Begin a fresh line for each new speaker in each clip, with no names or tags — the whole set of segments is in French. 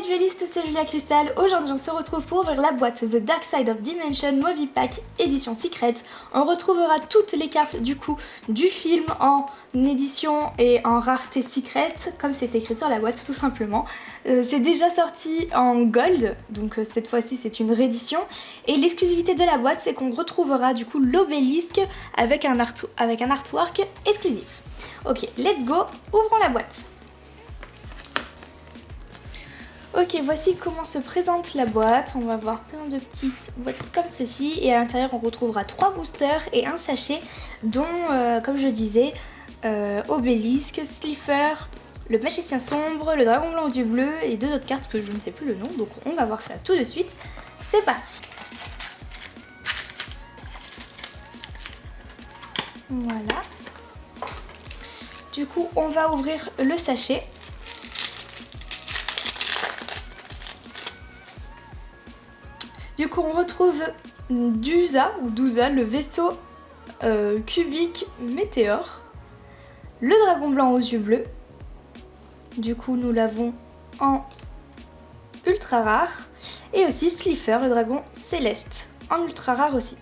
duellistes, c'est Julia Cristal. Aujourd'hui on se retrouve pour ouvrir la boîte The Dark Side of Dimension Movie Pack édition Secret. On retrouvera toutes les cartes du coup du film en édition et en rareté Secret, comme c'est écrit sur la boîte tout simplement. C'est déjà sorti en gold, donc cette fois-ci c'est une réédition. Et l'exclusivité de la boîte c'est qu'on retrouvera du coup l'obélisque avec un artwork exclusif. Ok, let's go, ouvrons la boîte. Ok, voici comment se présente la boîte. On va voir plein de petites boîtes comme ceci. Et à l'intérieur, on retrouvera 3 boosters et un sachet dont, comme je disais, Obélisque, Slifer, le Magicien Sombre, le Dragon Blanc aux yeux bleus et 2 autres cartes que je ne sais plus le nom. Donc on va voir ça tout de suite. C'est parti. Voilà. Du coup, on va ouvrir le sachet. Du coup, on retrouve Dusa, le vaisseau cubique météore, le dragon blanc aux yeux bleus. Du coup, nous l'avons en ultra rare. Et aussi Slifer, le dragon céleste, en ultra rare aussi.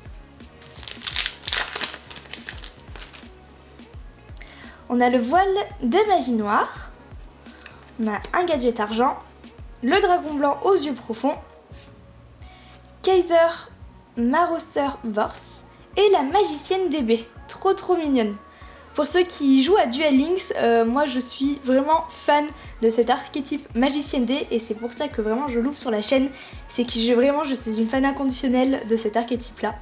On a le voile de magie noire. On a un gadget argent, le dragon blanc aux yeux profonds, Kaiser Marauser Vorse et la magicienne DB, trop mignonne. Pour ceux qui jouent à Duel Links, moi je suis vraiment fan de cet archétype magicienne D et c'est pour ça que vraiment je l'ouvre sur la chaîne. C'est que je suis une fan inconditionnelle de cet archétype là.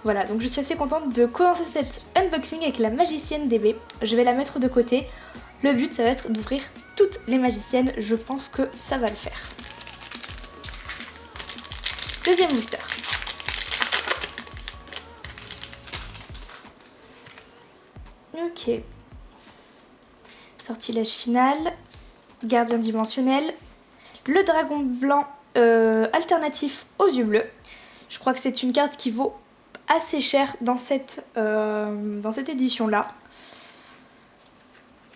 Voilà, donc je suis assez contente de commencer cet unboxing avec la magicienne DB. Je vais la mettre de côté. Le but ça va être d'ouvrir toutes les magiciennes, je pense que ça va le faire. Deuxième booster. Ok. Sortilège final. Gardien dimensionnel. Le dragon blanc alternatif aux yeux bleus. Je crois que c'est une carte qui vaut assez cher dans cette édition-là.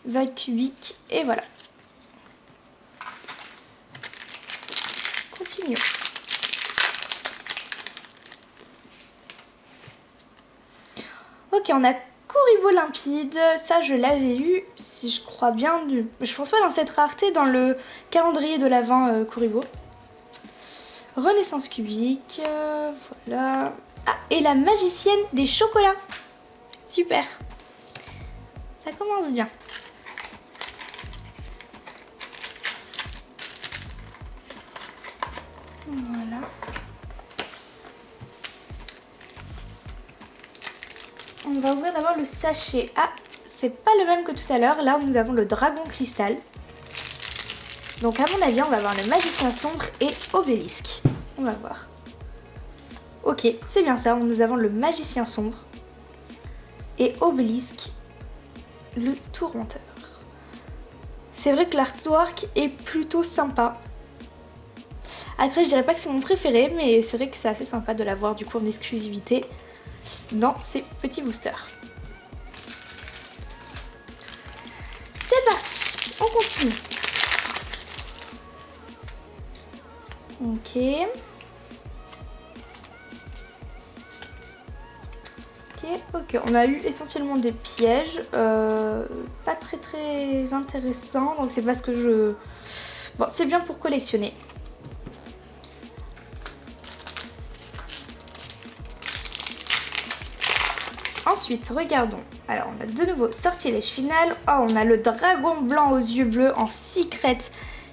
Vague cubique. Et voilà. Continuons. Ok, on a Kuriboh limpide, ça je l'avais eu, si je crois bien, je pense pas dans cette rareté, dans le calendrier de l'Avent Kuriboh. Renaissance cubique, voilà. Ah, et la magicienne des chocolats. Super. Ça commence bien. Voilà. On va ouvrir d'abord le sachet. Ah, c'est pas le même que tout à l'heure. Là, nous avons le dragon cristal. Donc, à mon avis, on va avoir le magicien sombre et obélisque. On va voir. Ok, c'est bien ça. Nous avons le magicien sombre et obélisque, le tourmenteur. C'est vrai que l'artwork est plutôt sympa. Après, je dirais pas que c'est mon préféré, mais c'est vrai que c'est assez sympa de l'avoir du coup en exclusivité dans ces petits boosters. C'est parti, on continue. Ok, on a eu essentiellement des pièges, pas très intéressants, donc c'est parce que je... Bon, c'est bien pour collectionner. Ensuite, regardons. Alors, on a de nouveau sortilège final. Oh, on a le dragon blanc aux yeux bleus en secret.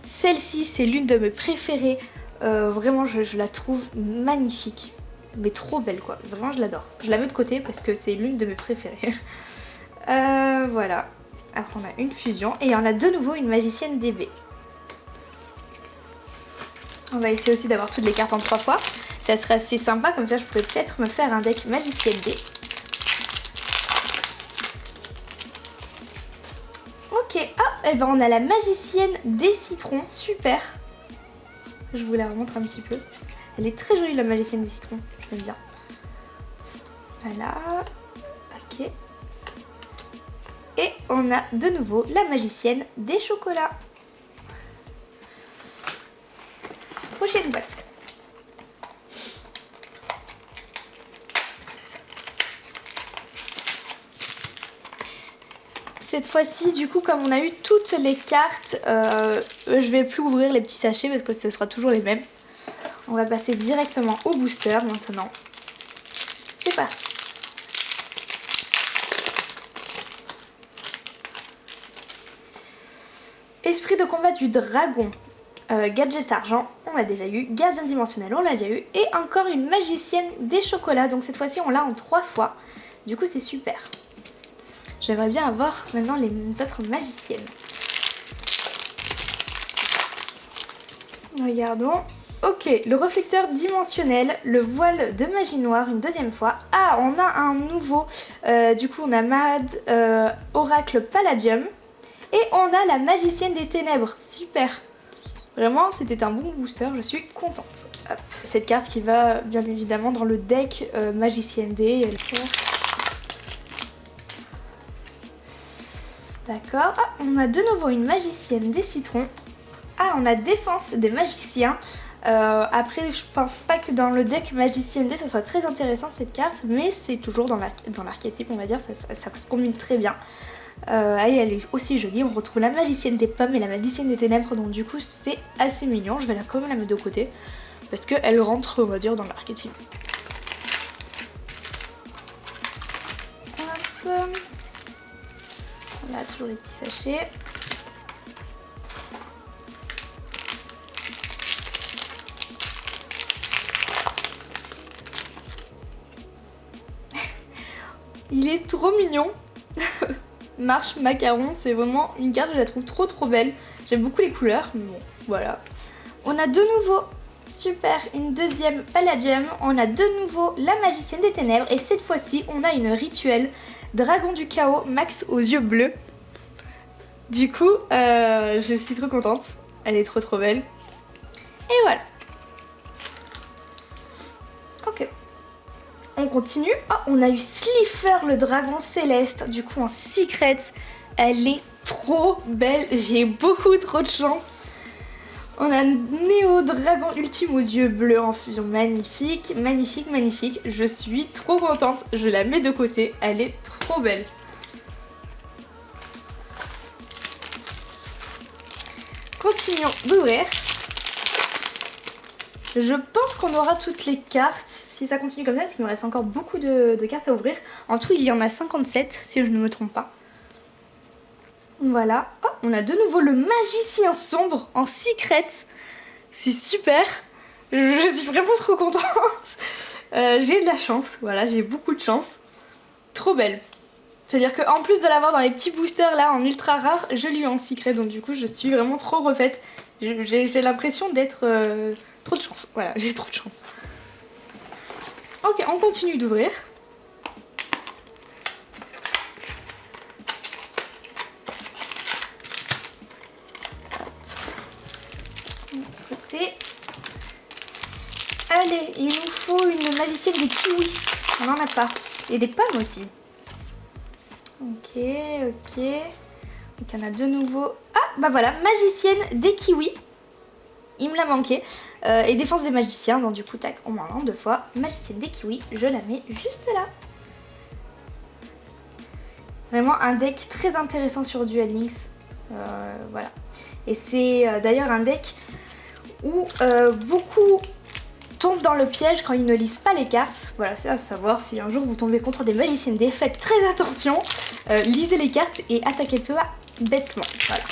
Celle-ci, c'est l'une de mes préférées. Vraiment, je la trouve magnifique. Mais trop belle, quoi. Vraiment, je l'adore. Je la mets de côté parce que c'est l'une de mes préférées. Voilà. Après, on a une fusion. Et on a de nouveau une magicienne DB. On va essayer aussi d'avoir toutes les cartes en 3 fois. Ça serait assez sympa. Comme ça, je pourrais peut-être me faire un deck magicienne D. Ok, ah, et ben on a la magicienne des citrons, super. Je vous la remontre un petit peu. Elle est très jolie la magicienne des citrons, j'aime bien. Voilà, ok. Et on a de nouveau la magicienne des chocolats. prochaine boîte. Cette fois-ci, du coup, comme on a eu toutes les cartes, je vais plus ouvrir les petits sachets parce que ce sera toujours les mêmes. On va passer directement au booster maintenant. C'est parti. Esprit de combat du dragon. Gadget argent, on l'a déjà eu. Gardien dimensionnel, on l'a déjà eu. Et encore une magicienne des chocolats. Donc cette fois-ci, on l'a en 3 fois. Du coup, c'est super. J'aimerais bien avoir maintenant les autres magiciennes. Regardons. Ok, le réflecteur dimensionnel, le voile de magie noire une deuxième fois. Ah, on a un nouveau. Du coup, on a Mad Oracle Palladium. Et on a la magicienne des ténèbres. Super. Vraiment, c'était un bon booster, je suis contente. Hop. Cette carte qui va bien évidemment dans le deck magicienne D. Elle sert. D'accord. Ah, on a de nouveau une magicienne des citrons. Ah, on a défense des magiciens. Après, je pense pas que dans le deck magicienne D, ça soit très intéressant cette carte, mais c'est toujours dans l'archétype, on va dire, ça se combine très bien. Et elle est aussi jolie. On retrouve la magicienne des pommes et la magicienne des ténèbres, donc du coup, c'est assez mignon. Je vais quand même la mettre de côté, parce qu'elle rentre, on va dire, dans l'archétype. Hop. On a toujours les petits sachets. Il est trop mignon. Marche macaron, c'est vraiment une carte, je la trouve trop belle. J'aime beaucoup les couleurs, mais bon, voilà. On a de nouveau, super, une deuxième Palladium. On a de nouveau la magicienne des ténèbres. Et cette fois-ci, on a une rituelle dragon du chaos max aux yeux bleus. Du coup, je suis trop contente. Elle est trop belle. Et voilà. Ok. On continue. Oh, on a eu Slifer, le dragon céleste, du coup en secret. Elle est trop belle. J'ai beaucoup trop de chance. On a Néo Dragon Ultime aux yeux bleus en fusion. Magnifique, magnifique, magnifique. Je suis trop contente. Je la mets de côté. Elle est trop belle. Continuons d'ouvrir. Je pense qu'on aura toutes les cartes. Si ça continue comme ça, parce qu'il me reste encore beaucoup de cartes à ouvrir. En tout, il y en a 57, si je ne me trompe pas. Voilà. Oh, on a de nouveau le magicien sombre en secret. C'est super. Je suis vraiment trop contente. J'ai de la chance. Voilà, j'ai beaucoup de chance. Trop belle. C'est-à-dire qu'en plus de l'avoir dans les petits boosters là en ultra rare, je l'ai eu en secret. Donc du coup, je suis vraiment trop refaite. J'ai l'impression d'être... trop de chance. Voilà, j'ai trop de chance. Ok, on continue d'ouvrir. Côté. Allez, il nous faut une magicienne des kiwis. On n'en a pas. Et des pommes aussi. Ok. Donc il y en a de nouveau. Ah, bah voilà, magicienne des kiwis. Il me l'a manqué. Et défense des magiciens, donc du coup, tac, on m'en lance 2 fois. Magicienne des kiwis, je la mets juste là. Vraiment un deck très intéressant sur Duel Links. Voilà. Et c'est d'ailleurs un deck où beaucoup tombent dans le piège quand ils ne lisent pas les cartes. Voilà, c'est à savoir si un jour vous tombez contre des magiciennes des faites très attention. Lisez les cartes et attaquez pas bêtement. Voilà.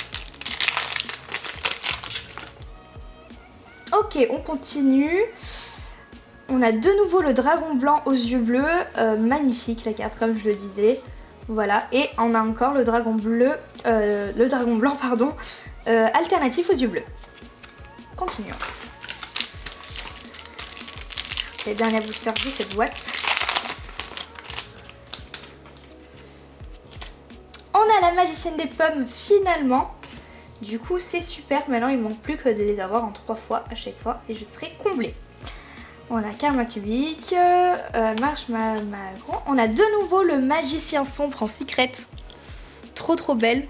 Ok, on continue. On a de nouveau le dragon blanc aux yeux bleus. Magnifique la carte, comme je le disais. Voilà, et on a encore le dragon bleu, le dragon blanc, pardon, alternatif aux yeux bleus. Continuons. C'est le dernier booster de cette boîte. On a la magicienne des pommes finalement. Du coup, c'est super. Maintenant, il ne manque plus que de les avoir en 3 fois à chaque fois et je serai comblée. On a Karma Cubique, Marche Macron. On a de nouveau le magicien sombre en secret. Trop belle.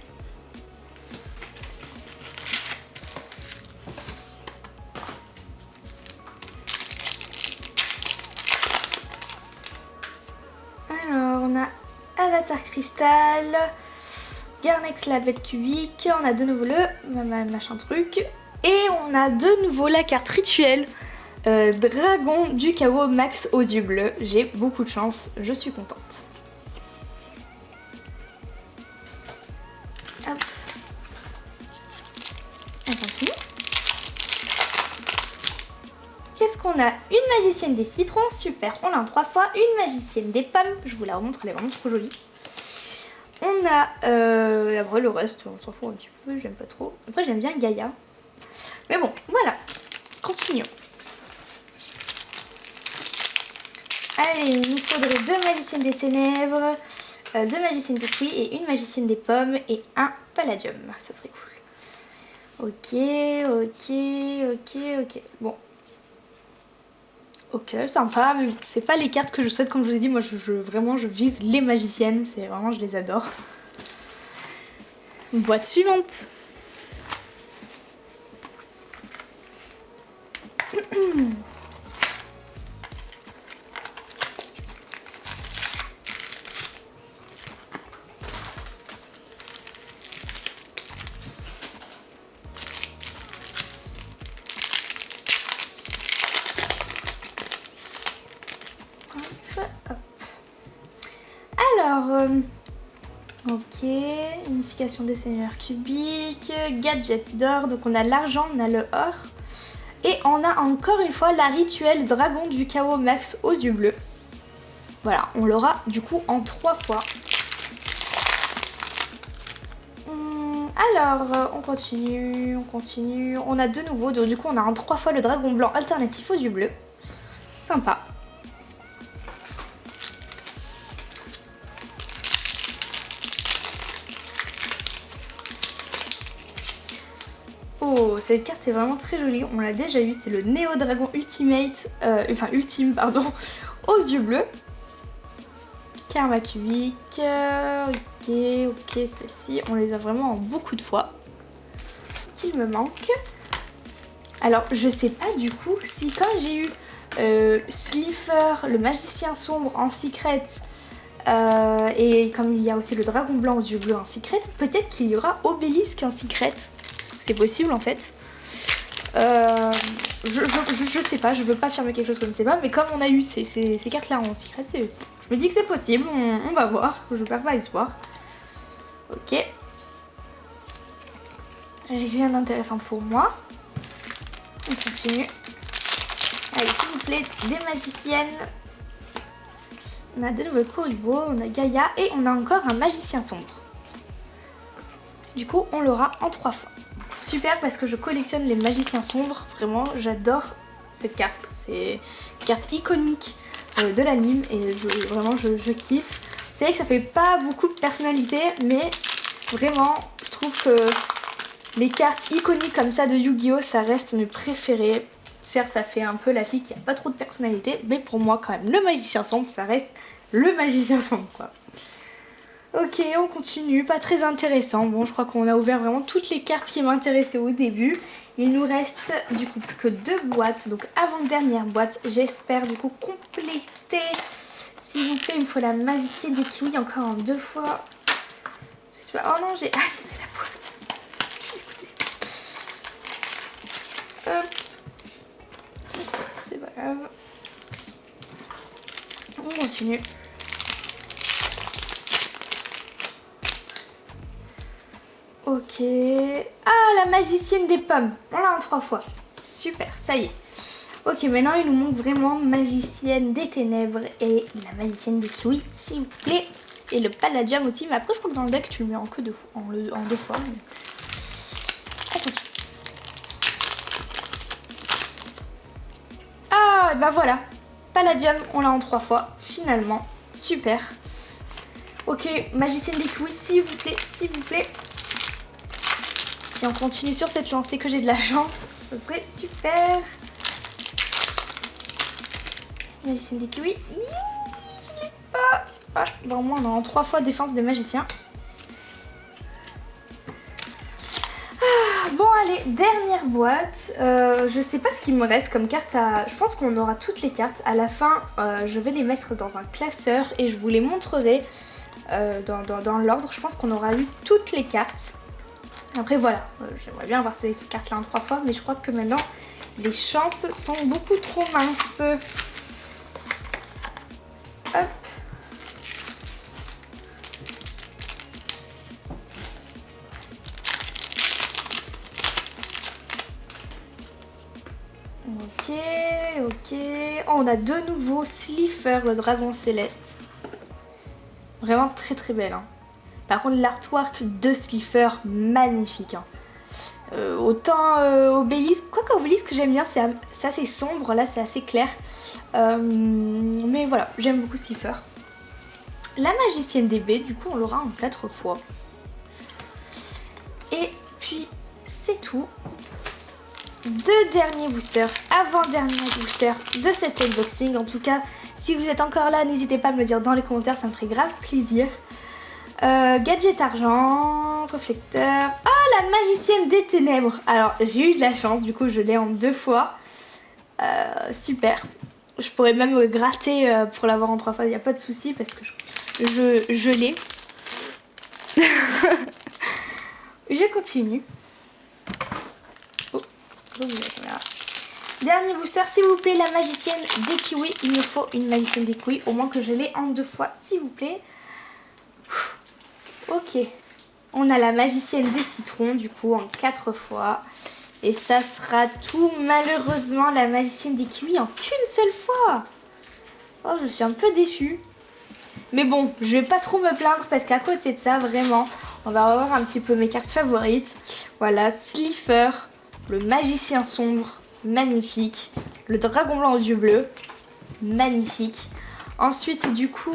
on a Avatar Cristal, Garnex la bête cubique, on a de nouveau le machin truc, et on a de nouveau la carte rituelle Dragon du chaos max aux yeux bleus. J'ai beaucoup de chance, je suis contente. Hop. On continue. Qu'est-ce qu'on a? Une magicienne des citrons, super, on l'a en 3 fois. Une magicienne des pommes, je vous la remontre, elle est vraiment trop jolie. On a, après le reste, on s'en fout un petit peu, j'aime pas trop. Après j'aime bien Gaïa. Mais bon, voilà, continuons. Allez, il nous faudrait 2 magiciennes des ténèbres, 2 magiciennes des fruits et une magicienne des pommes et un palladium. Ça serait cool. Ok. Bon. Ok, sympa, mais c'est pas les cartes que je souhaite, comme je vous ai dit. Moi, vraiment, je vise les magiciennes. C'est vraiment, je les adore. Boîte suivante. Alors, ok, unification des seigneurs cubiques, gadget d'or, donc on a l'argent, on a le or, et on a encore une fois la rituelle dragon du chaos max aux yeux bleus. Voilà, on l'aura du coup en 3 fois. Alors, on continue, on a de nouveau, donc du coup on a en 3 fois le dragon blanc alternatif aux yeux bleus. Sympa. Oh, cette carte est vraiment très jolie, on l'a déjà eu, c'est le Néo Dragon Ultimate, Ultime, pardon, aux yeux bleus. Karma cubique, ok, celle-ci, on les a vraiment en beaucoup de fois. Qu'il me manque. Alors, je sais pas du coup si quand j'ai eu Slifer, le magicien sombre en secret, et comme il y a aussi le dragon blanc aux yeux bleus en secret, peut-être qu'il y aura Obélisque en secret. C'est possible en fait. Je sais pas, je veux pas affirmer quelque chose que je ne sais pas, mais comme on a eu ces cartes-là en secret, je me dis que c'est possible, on va voir, je perds pas espoir. Ok. Rien d'intéressant pour moi. On continue. Allez, s'il vous plaît, des magiciennes. On a de nouveaux Koribo, on a Gaïa et on a encore un magicien sombre. Du coup, on l'aura en 3 fois. Super, parce que je collectionne les magiciens sombres. Vraiment, j'adore cette carte. C'est une carte iconique de l'anime et vraiment, je kiffe. C'est vrai que ça fait pas beaucoup de personnalité, mais vraiment, je trouve que les cartes iconiques comme ça de Yu-Gi-Oh, ça reste mes préférées. Certes, ça fait un peu la fille qui a pas trop de personnalité, mais pour moi, quand même, le magicien sombre, ça reste le magicien sombre, quoi. Ok, on continue, pas très intéressant. Bon, je crois qu'on a ouvert vraiment toutes les cartes qui m'intéressaient au début. Il nous reste du coup plus que 2 boîtes, donc avant-dernière boîte. J'espère du coup compléter. S'il vous plaît, il me faut la magicienne des kiwis encore en 2 fois. J'espère. Oh non, j'ai abîmé la boîte. Hop. C'est pas grave. On continue. Ok. Ah, la magicienne des pommes. On l'a en 3 fois. Super, ça y est. Ok, maintenant il nous manque vraiment magicienne des ténèbres et la magicienne des kiwis, s'il vous plaît. Et le palladium aussi. Mais après, je crois que dans le deck, tu le mets en 2 fois. Mais... on continue. Ah, et bah voilà. Palladium, on l'a en 3 fois. Finalement. Super. Ok, magicienne des kiwis, s'il vous plaît, s'il vous plaît. Si on continue sur cette lancée, que j'ai de la chance, ce serait super. Magicienne des kiwis. Je l'ai pas. Ah, bon, au moins, on a en 3 fois défense des magiciens. Ah, bon, allez, dernière boîte, je sais pas ce qu'il me reste comme carte à... Je pense qu'on aura toutes les cartes. À la fin, je vais les mettre dans un classeur et je vous les montrerai dans l'ordre. Je pense qu'on aura eu toutes les cartes. Après voilà, j'aimerais bien avoir ces cartes-là en 3 fois, mais je crois que maintenant, les chances sont beaucoup trop minces. Hop. Ok. Oh, on a de nouveau Slifer, le dragon céleste. Vraiment très très belle. Hein. Par contre, l'artwork de Slifer, magnifique. Hein. Autant Obélisque, quoique Obélisque j'aime bien, c'est assez sombre, là c'est assez clair. Mais voilà, j'aime beaucoup Slifer. La magicienne DB, du coup on l'aura en 4 fois. Et puis c'est tout. 2 derniers boosters, avant-dernier booster de cet unboxing. En tout cas, si vous êtes encore là, n'hésitez pas à me le dire dans les commentaires, ça me ferait grave plaisir. Gadget argent, réflecteur. Ah, la magicienne des ténèbres. Alors, j'ai eu de la chance, du coup, je l'ai en 2 fois. Super. Je pourrais même gratter pour l'avoir en 3 fois, il n'y a pas de souci parce que je l'ai. Je continue. Voilà. Dernier booster, s'il vous plaît, la magicienne des kiwis. Il me faut une magicienne des kiwis, au moins que je l'ai en 2 fois, s'il vous plaît. Ok, on a la magicienne des citrons, du coup, en 4 fois. Et ça sera tout, malheureusement, la magicienne des kiwis en qu'une seule fois. Oh, je suis un peu déçue. Mais bon, je vais pas trop me plaindre parce qu'à côté de ça, vraiment, on va revoir un petit peu mes cartes favorites. Voilà, Slifer, le magicien sombre, magnifique. Le dragon blanc aux yeux bleus, magnifique. Ensuite, du coup,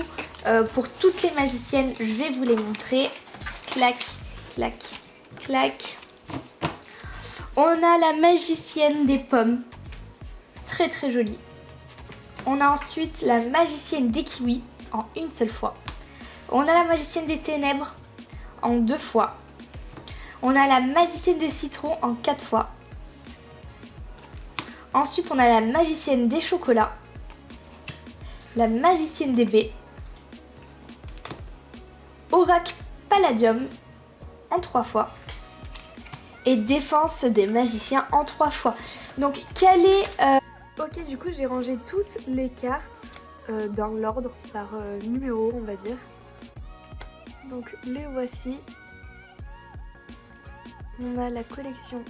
pour toutes les magiciennes, je vais vous les montrer. Clac, clac, clac. On a la magicienne des pommes, très très jolie. On a ensuite la magicienne des kiwis en une seule fois. On a la magicienne des ténèbres en 2 fois. On a la magicienne des citrons en 4 fois. Ensuite, on a la magicienne des chocolats, la magicienne des baies, Oracle Palladium en 3 fois et défense des magiciens en 3 fois. Donc, quel est... Ok, du coup, j'ai rangé toutes les cartes dans l'ordre par numéro, on va dire. Donc, les voici. On a la collection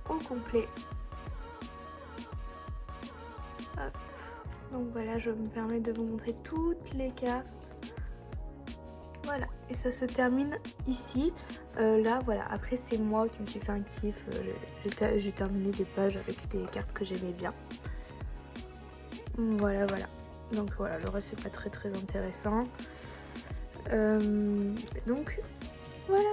au complet. Hop. Donc voilà, je me permets de vous montrer toutes les cartes. Voilà, et ça se termine ici. Là, voilà, après c'est moi qui me suis fait un kiff. J'ai terminé des pages avec des cartes que j'aimais bien. Voilà. Donc voilà, le reste c'est pas très intéressant. Donc, voilà.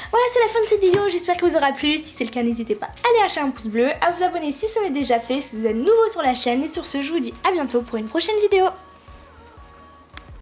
Voilà, c'est la fin de cette vidéo, j'espère que vous aura plu. Si c'est le cas, n'hésitez pas à aller lâcher un pouce bleu, à vous abonner si ce n'est déjà fait, si vous êtes nouveau sur la chaîne. Et sur ce, je vous dis à bientôt pour une prochaine vidéo.